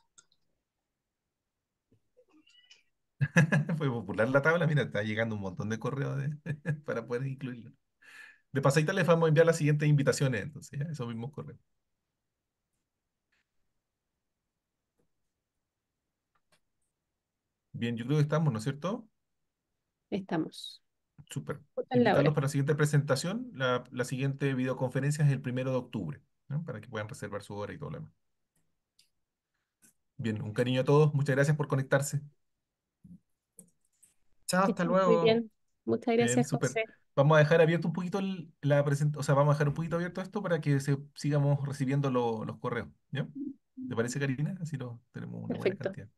Fue popular la tabla. Mira, está llegando un montón de correos para poder incluirlo. De pasadita les vamos a enviar las siguientes invitaciones, entonces, ya, esos mismos correos. Bien, yo creo que estamos, ¿no es cierto? Estamos. Súper. Justo en la Invitarlos hora. para la siguiente presentación. La siguiente videoconferencia es el 1 de octubre, ¿no? Para que puedan reservar su hora y todo lo demás. Bien, un cariño a todos. Muchas gracias por conectarse. Chao, Que hasta estés muy luego. bien. Muchas Bien, gracias, súper. José. Vamos a dejar abierto un poquito la presentación, o sea, vamos a dejar un poquito abierto esto para que sigamos recibiendo los correos, ¿ya? ¿Te parece, Karina? Así tenemos una buena Perfecto. cantidad.